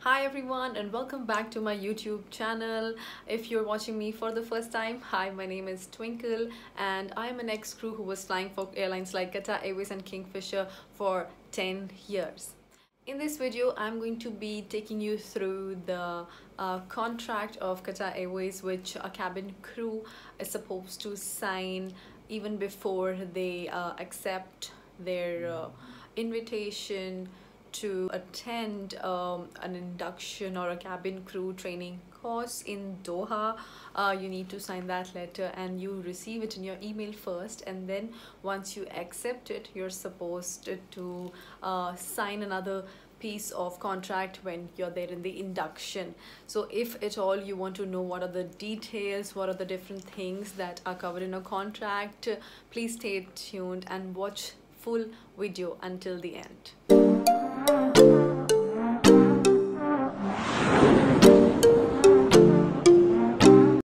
Hi everyone and welcome back to my YouTube channel. If you're watching me for the first time, hi, my name is Twinkle and I'm an ex-crew who was flying for airlines like Qatar Airways and Kingfisher for 10 years. In this video, I'm going to be taking you through the contract of Qatar Airways, which a cabin crew is supposed to sign even before they accept their invitation to attend an induction or a cabin crew training course in Doha. You need to sign that letter and you receive it in your email first, and then once you accept it, you're supposed to sign another piece of contract when you're there in the induction. So if at all you want to know what are the details, what are the different things that are covered in a contract, please stay tuned and watch full video until the end.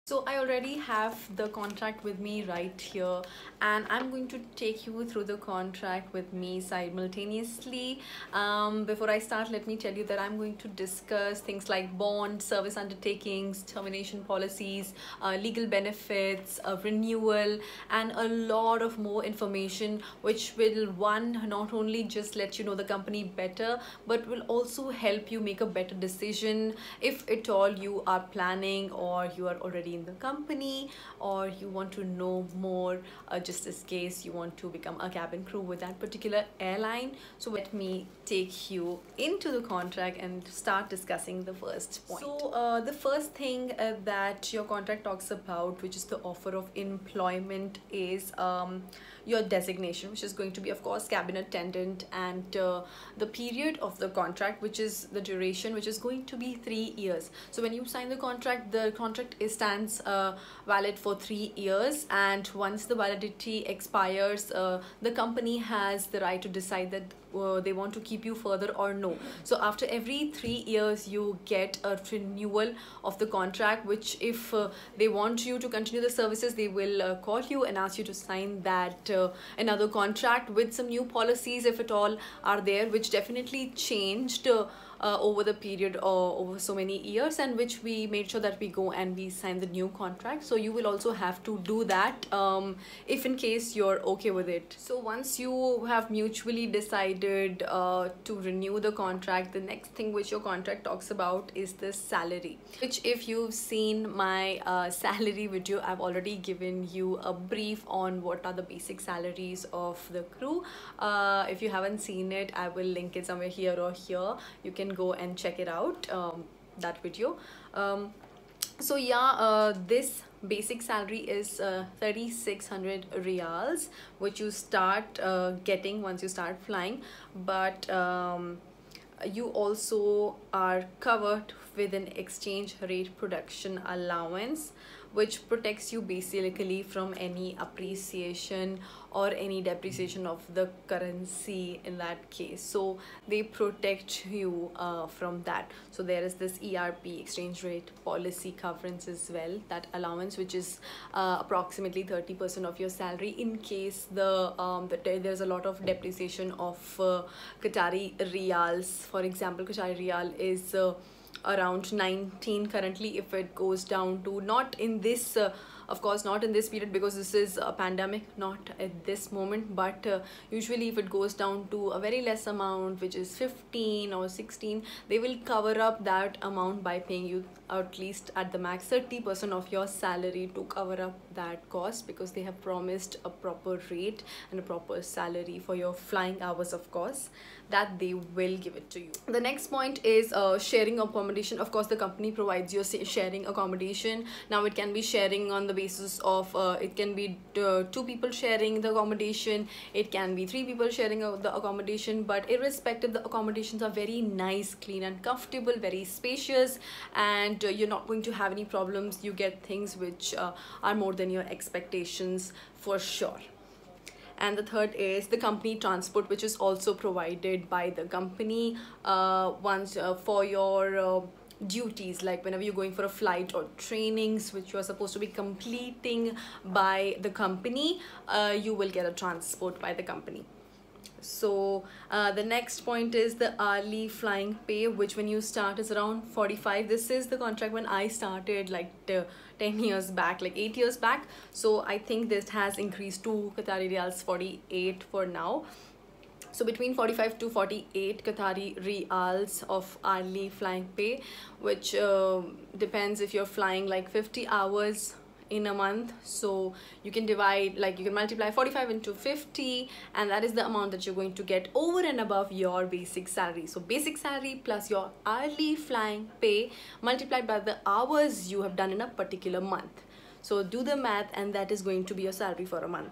So I already have the contract with me right here, and I'm going to take you through the contract with me simultaneously. Before I start, let me tell you that I'm going to discuss things like bond, service undertakings, termination policies, legal benefits, renewal, and a lot of more information, which will not only just let you know the company better, but will also help you make a better decision if at all you are planning or you are already in the company, or you want to know more just in case you want to become a cabin crew with that particular airline. So let me take you into the contract and start discussing the first point. So the first thing that your contract talks about, which is the offer of employment, is your designation, which is going to be, of course, cabin attendant, and the period of the contract, which is the duration, which is going to be 3 years. So when you sign the contract stands valid for 3 years, and once the validity expires, the company has the right to decide that they want to keep you further or no. So after every 3 years you get a renewal of the contract, which if they want you to continue the services, they will call you and ask you to sign that another contract with some new policies, if at all are there, which definitely changed over the period over so many years, and which we made sure that we go and we sign the new contract. So you will also have to do that if in case you're okay with it. So once you have mutually decided to renew the contract, the next thing which your contract talks about is the salary, which if you've seen my salary video, I've already given you a brief on what are the basic salaries of the crew. If you haven't seen it, I will link it somewhere here or here. You can go and check it out, that video. So yeah, this basic salary is 3600 riyals, which you start getting once you start flying, but you also are covered with an exchange rate production allowance, which protects you basically from any appreciation or any depreciation of the currency in that case. So they protect you from that. So there is this ERP, exchange rate policy coverage as well, that allowance, which is approximately 30% of your salary in case there's a lot of depreciation of Qatari riyals. For example, Qatari riyal is around 19 currently. If it goes down to, not in this of course not in this period because this is a pandemic, not at this moment, but usually if it goes down to a very less amount, which is 15 or 16, they will cover up that amount by paying you at least at the max 30% of your salary to cover up that cost, because they have promised a proper rate and a proper salary for your flying hours, of course, that they will give it to you. The next point is sharing accommodation. Of course, the company provides you sharing accommodation. Now it can be sharing on the basis of it can be 2 people sharing the accommodation, it can be 3 people sharing the accommodation, but irrespective, the accommodations are very nice, clean and comfortable, very spacious, and you're not going to have any problems. You get things which are more than your expectations for sure. And the third is the company transport, which is also provided by the company once for your duties, like whenever you're going for a flight or trainings which you are supposed to be completing by the company, you will get a transport by the company. So the next point is the hourly flying pay, which when you start is around 45. This is the contract when I started like 10 years back, like 8 years back. So I think this has increased to Qatari Riyals 48 for now. So between 45 to 48 Qatari Riyals of hourly flying pay, which depends if you're flying like 50 hours in a month. So you can divide, like you can multiply 45 into 50, and that is the amount that you're going to get over and above your basic salary. So basic salary plus your hourly flying pay multiplied by the hours you have done in a particular month. So do the math, and that is going to be your salary for a month.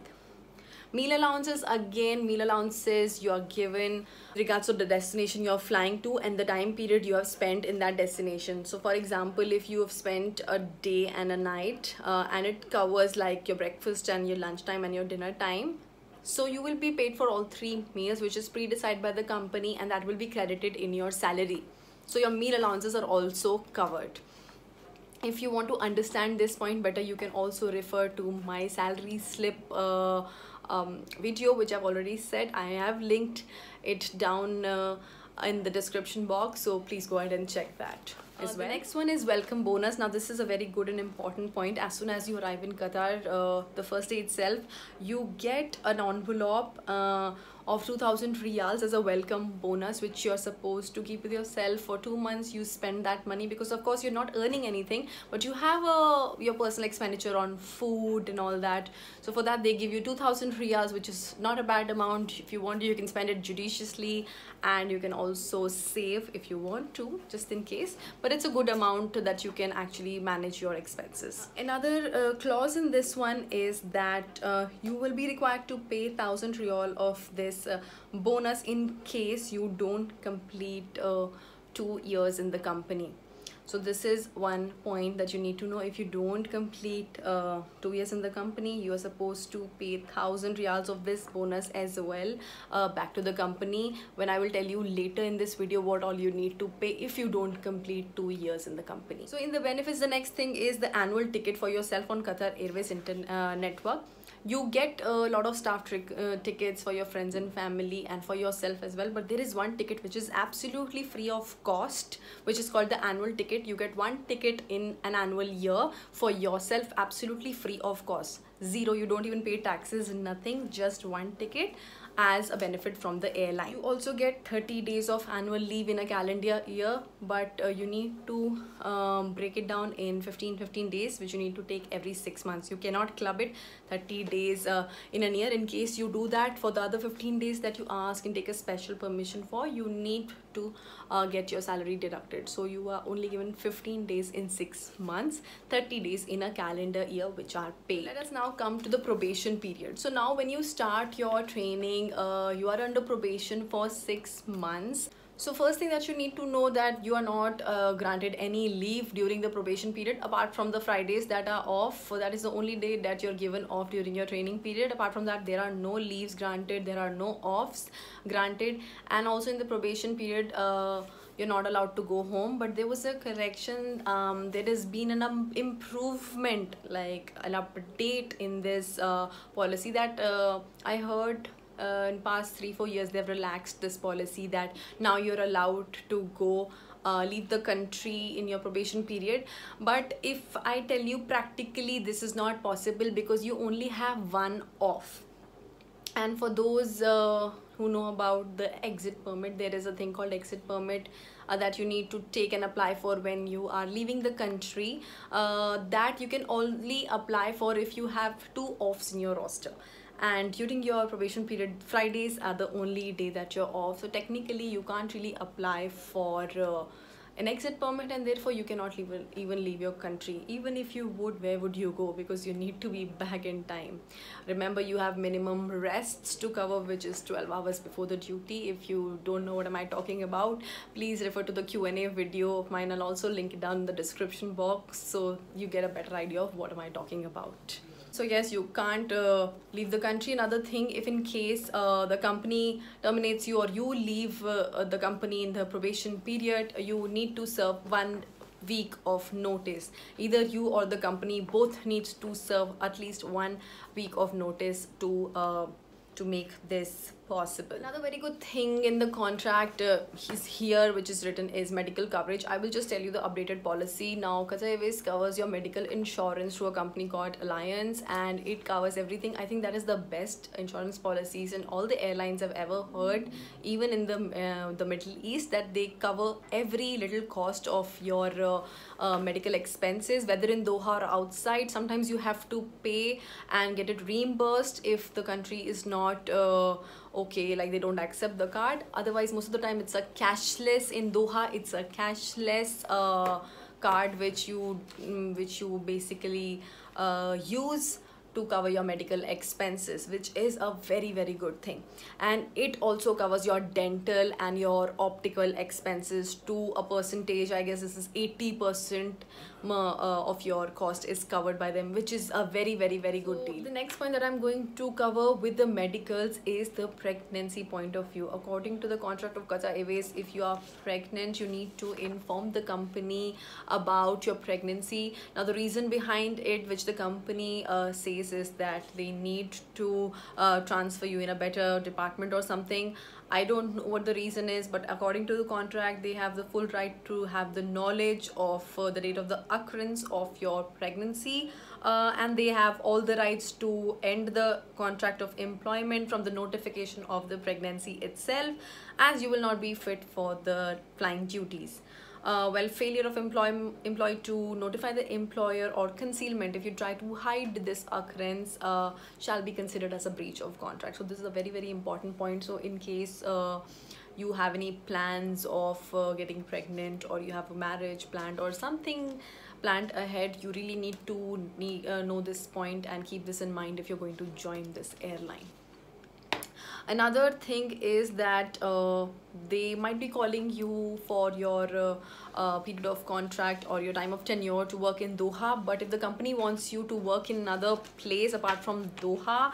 Meal allowances, again, meal allowances you are given regards to the destination you're flying to and the time period you have spent in that destination. So for example, if you have spent a day and a night and it covers like your breakfast and your lunchtime and your dinner time, so you will be paid for all 3 meals, which is pre-decided by the company, and that will be credited in your salary. So your meal allowances are also covered. If you want to understand this point better, you can also refer to my salary slip video, which I've already said. I have linked it down in the description box, so please go ahead and check that as well. The next one is welcome bonus. Now this is a very good and important point. As soon as you arrive in Qatar, the first day itself, you get an envelope of 2,000 riyals as a welcome bonus, which you're supposed to keep with yourself for 2 months. You spend that money because of course you're not earning anything, but you have your personal expenditure on food and all that. So for that they give you 2,000 riyals, which is not a bad amount. If you want to, you can spend it judiciously, and you can also save if you want to, just in case, but it's a good amount that you can actually manage your expenses. Another clause in this one is that you will be required to pay 1,000 riyal of this bonus in case you don't complete 2 years in the company. So this is one point that you need to know. If you don't complete 2 years in the company, you are supposed to pay 1,000 riyals of this bonus as well back to the company, when I will tell you later in this video what all you need to pay if you don't complete 2 years in the company. So in the benefits, the next thing is the annual ticket for yourself on Qatar Airways network. You get a lot of staff tickets for your friends and family and for yourself as well, but there is one ticket which is absolutely free of cost, which is called the annual ticket. You get one ticket in an annual year for yourself, absolutely free of cost. Zero, you don't even pay taxes, nothing, just one ticket as a benefit from the airline. You also get 30 days of annual leave in a calendar year, but you need to break it down in 15 days, which you need to take every 6 months. You cannot club it 30 days in a year. In case you do that, for the other 15 days that you ask and take a special permission for, you need to get your salary deducted. So you are only given 15 days in 6 months, 30 days in a calendar year, which are paid. Let us now come to the probation period. So now when you start your training, you are under probation for 6 months. So first thing that you need to know, that you are not granted any leave during the probation period apart from the Fridays that are off. So that is the only day that you're given off during your training period. Apart from that, there are no leaves granted, there are no offs granted, and also in the probation period you're not allowed to go home. But there was a correction. There has been an improvement, like an update in this policy that I heard in past 3-4 years they've relaxed this policy, that now you're allowed to go leave the country in your probation period. But if I tell you, practically this is not possible because you only have one off. And for those who know about the exit permit, there is a thing called exit permit that you need to take and apply for when you are leaving the country. That you can only apply for if you have 2 offs in your roster. And during your probation period, Fridays are the only day that you're off. So technically you can't really apply for an exit permit, and therefore you cannot even leave your country. Even if you would, where would you go? Because you need to be back in time. Remember, you have minimum rests to cover, which is 12 hours before the duty. If you don't know what am I talking about, please refer to the Q&A video of mine. I'll also link it down in the description box so you get a better idea of what am I talking about. So yes, you can't leave the country. Another thing, if in case the company terminates you or you leave the company in the probation period, you need to serve 1 week of notice. Either you or the company both needs to serve at least 1 week of notice to make this possible. Another very good thing in the contract is here, which is written, is medical coverage. I will just tell you the updated policy now. Qatar Airways covers your medical insurance through a company called Alliance, and it covers everything. I think that is the best insurance policies in all the airlines I've ever heard, even in the Middle East, that they cover every little cost of your medical expenses, whether in Doha or outside. Sometimes you have to pay and get it reimbursed if the country is not okay, like they don't accept the card. Otherwise, most of the time it's a cashless. In Doha, it's a cashless card which you basically use to cover your medical expenses, which is a very good thing. And it also covers your dental and your optical expenses to a percentage. I guess this is 80% of your cost is covered by them, which is a very good deal. The next point that I'm going to cover with the medicals is the pregnancy point of view. According to the contract of Qatar Airways, if you are pregnant, you need to inform the company about your pregnancy. Now, the reason behind it, which the company says, is that they need to transfer you in a better department or something. I don't know what the reason is, but according to the contract, they have the full right to have the knowledge of the date of the occurrence of your pregnancy, and they have all the rights to end the contract of employment from the notification of the pregnancy itself, as you will not be fit for the flying duties. Well, failure of employee to notify the employer or concealment, if you try to hide this occurrence, shall be considered as a breach of contract. So this is a very important point. So in case you have any plans of getting pregnant, or you have a marriage planned or something planned ahead, you really need to know this point and keep this in mind if you're going to join this airline. Another thing is that they might be calling you for your period of contract or your time of tenure to work in Doha, but if the company wants you to work in another place apart from Doha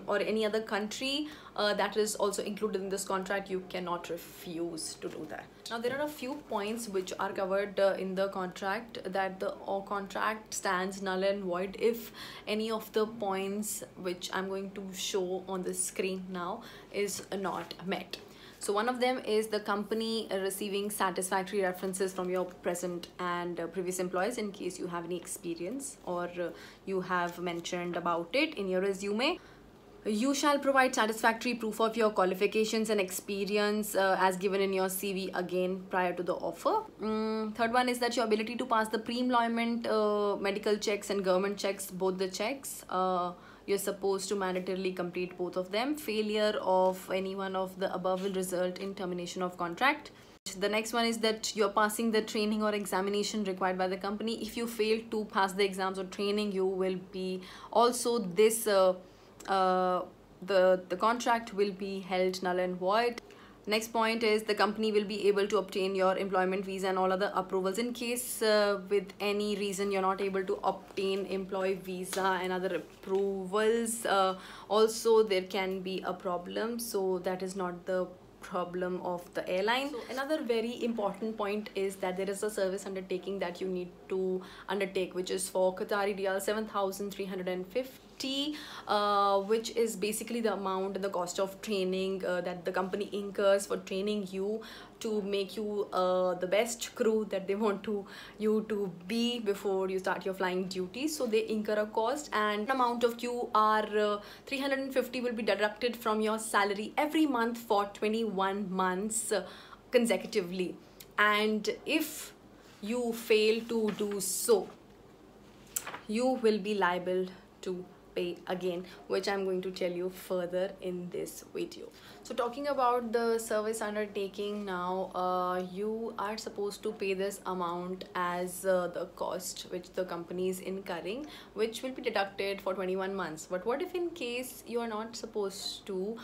or any other country that is also included in this contract, you cannot refuse to do that. Now, there are a few points which are covered in the contract, that the contract stands null and void if any of the points which I'm going to show on the screen now is not met. So one of them is the company receiving satisfactory references from your present and previous employees in case you have any experience or you have mentioned about it in your resume. You shall provide satisfactory proof of your qualifications and experience as given in your CV again prior to the offer. Third one is that your ability to pass the pre-employment medical checks and government checks, both the checks. You're supposed to mandatorily complete both of them. Failure of any one of the above will result in termination of contract. The next one is that you're passing the training or examination required by the company. If you fail to pass the exams or training, you will be also this the contract will be held null and void. Next point is the company will be able to obtain your employment visa and all other approvals. In case with any reason you're not able to obtain employee visa and other approvals, also there can be a problem. So that is not the problem of the airline. So another very important point is that there is a service undertaking that you need to undertake, which is for Qatari Riyal 7,350, which is basically the amount and the cost of training that the company incurs for training you to make you the best crew that they want you to be before you start your flying duties. So they incur a cost, and amount of QR 350 will be deducted from your salary every month for 21 months consecutively. And if you fail to do so, you will be liable to pay again, which I'm going to tell you further in this video. So talking about the service undertaking now, you are supposed to pay this amount as the cost which the company is incurring, which will be deducted for 21 months. But what if in case you are not supposed to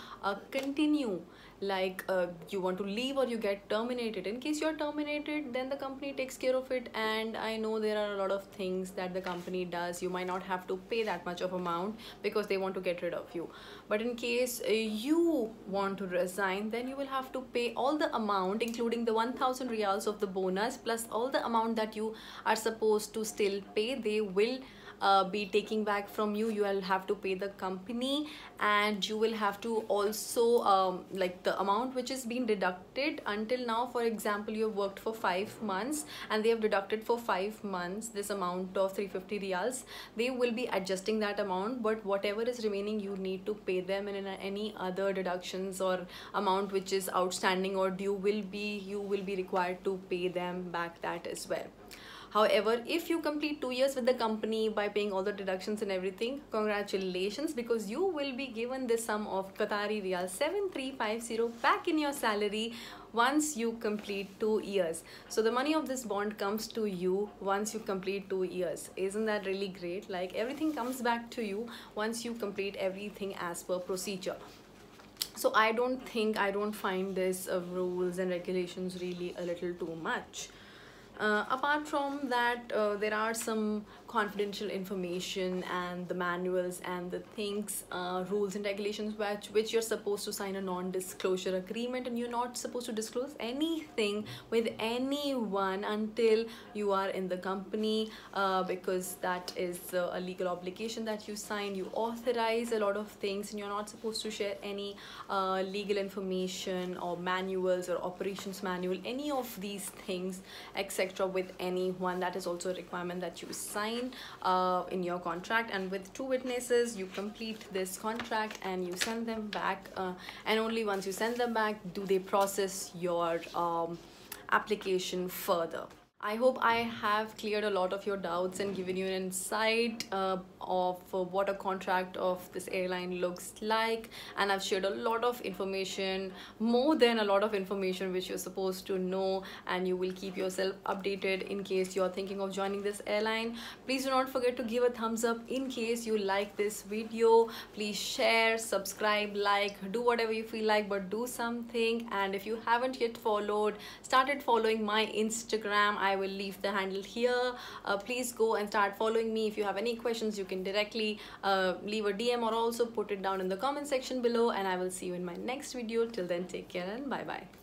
continue, like you want to leave or you get terminated? In case you're terminated, then the company takes care of it, and I know there are a lot of things that the company does. You might not have to pay that much of amount because they want to get rid of you. But in case you want to resign, then you will have to pay all the amount, including the 1,000 riyals of the bonus plus all the amount that you are supposed to still pay. They will be taking back from you. You will have to pay the company, and you will have to also like the amount which is being deducted until now. For example, you have worked for 5 months and they have deducted for 5 months this amount of 350 riyals. They will be adjusting that amount, but whatever is remaining you need to pay them, and in any other deductions or amount which is outstanding or due you will be required to pay them back that as well. However, if you complete 2 years with the company by paying all the deductions and everything, congratulations, because you will be given this sum of Qatari Riyal 7350 back in your salary once you complete 2 years. So the money of this bond comes to you once you complete 2 years. Isn't that really great? Like, everything comes back to you once you complete everything as per procedure. So I don't find this rules and regulations really a little too much. Apart from that, there are some confidential information and the manuals and the things, rules and regulations which you're supposed to sign a non-disclosure agreement, and you're not supposed to disclose anything with anyone until you are in the company, because that is a legal obligation that you sign. You authorize a lot of things, and you're not supposed to share any legal information or manuals or operations manual, any of these things etc with anyone. That is also a requirement that you sign in your contract, and with 2 witnesses you complete this contract and you send them back, and only once you send them back do they process your application further. I hope I have cleared a lot of your doubts and given you an insight of what a contract of this airline looks like, and I've shared a lot of information, more than a lot of information which you're supposed to know, and you will keep yourself updated in case you're thinking of joining this airline. Please do not forget to give a thumbs up in case you like this video. Please share, subscribe, like, do whatever you feel like, but do something. And if you haven't yet started following my Instagram, I will leave the handle here. Please go and start following me. If you have any questions, you can directly leave a DM or also put it down in the comment section below, and I will see you in my next video. Till then, take care and bye bye.